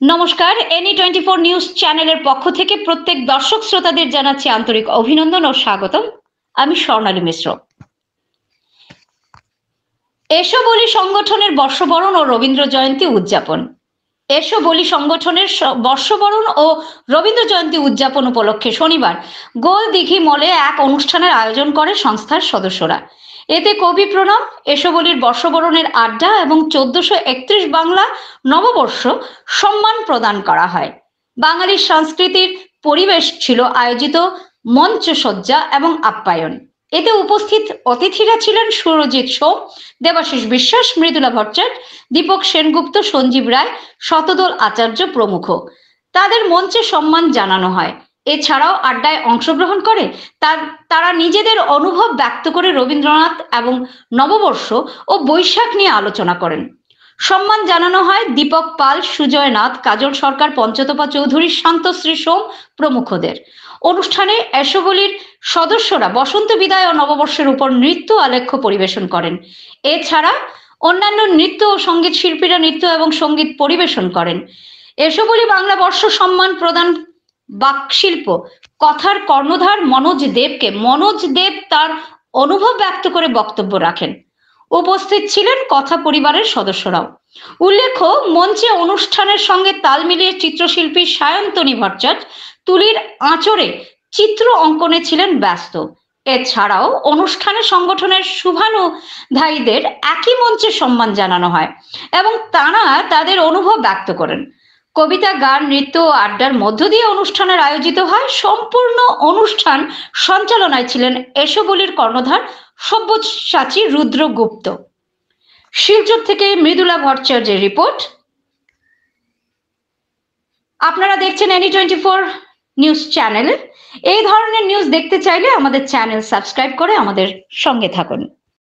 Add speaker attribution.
Speaker 1: নমস্কার, NE24 news চ্যানেলের পক্ষ থেকে প্রত্যেক দর্শক শ্রোতাদের জানাচ্ছি আন্তরিক অভিনন্দন ও স্বাগতম। আমি স্বর্ণালী মিশ্র। এসো বলি সংগঠনের বর্ষবরণ ও রবীন্দ্র জয়ন্তী উদযাপন। এসো বলি সংগঠনের বর্ষবরণ ও রবীন্দ্র জয়ন্তী উদযাপন উপলক্ষে শনিবার গোল দিঘি মলে এক অনুষ্ঠানের আয়োজন করে সংস্থার সদস্যরা। এতে কবি প্রণব, এসো বলির বর্ষবরণের আড্ডা এবং 1431 বাংলা নববর্ষ সম্মান প্রদান করা হয়। বাঙালির সংস্কৃতির পরিবেশ ছিল আয়োজিত মঞ্চসজ্জা এবং আপ্যায়ন। এতে উপস্থিত অতিথিরা ছিলেন সুরজিৎ সোম, দেবাশিস বিশ্বাস, মৃদুলা ভট্টাচার্য, দীপক সেনগুপ্ত, সঞ্জীব রায়, শতদল আচার্য প্রমুখ। তাদের মঞ্চে সম্মান জানানো হয়। এছাড়াও আড্ডায় অংশগ্রহণ করে তারা নিজেদের অনুভব ব্যক্ত করে রবীন্দ্রনাথ এবং নববর্ষ ও বৈশাখ নিয়ে আলোচনা করেন। সম্মান জানানো হয় দীপক পাল, সুজয় নাথ, কাজল সরকার, পঞ্চতপা চৌধুরী, শান্তশ্রী সোম প্রমুখদের। অনুষ্ঠানে এসো বলির সদস্যরা বসন্ত বিদায় ও নববর্ষের উপর নৃত্য আলেখ্য পরিবেশন করেন। এছাড়া অন্যান্য নৃত্য ও সঙ্গীত শিল্পীরা নৃত্য এবং সঙ্গীত পরিবেশন করেন। এসো বলি বাংলা বর্ষ সম্মান প্রদান বাকশিল্প কথার কর্ণধার মনোজ দেব তার অনুভব ব্যক্ত করে বক্তব্য রাখেন। উপস্থিত ছিলেন কথা পরিবারের সদস্যরাও। উল্লেখ্য, মঞ্চে অনুষ্ঠানের সঙ্গে তাল মিলিয়ে চিত্রশিল্পী সায়ন্তনী ভট্টাচার্য তুলির আঁচড়ে চিত্র অঙ্কনে ছিলেন ব্যস্ত। এছাড়াও অনুষ্ঠানে সংগঠনের শুভানুধ্যায়ীদের একই মঞ্চে সম্মান জানানো হয় এবং তারা তাদের অনুভব ব্যক্ত করেন। কবিতা, গান, নৃত্য ও আড্ডার মধ্য দিয়ে অনুষ্ঠানের আয়োজিত হয়। সম্পূর্ণ অনুষ্ঠান সঞ্চালনায় ছিলেন এসো বলির কর্ণধার সব্যসাচী রুদ্র গুপ্ত। শিলচর থেকে মৃদুলা ভট্টাচার্যের রিপোর্ট। আপনারা দেখছেন NE24 নিউজ চ্যানেল। এই ধরনের নিউজ দেখতে চাইলে আমাদের চ্যানেল সাবস্ক্রাইব করে আমাদের সঙ্গে থাকুন।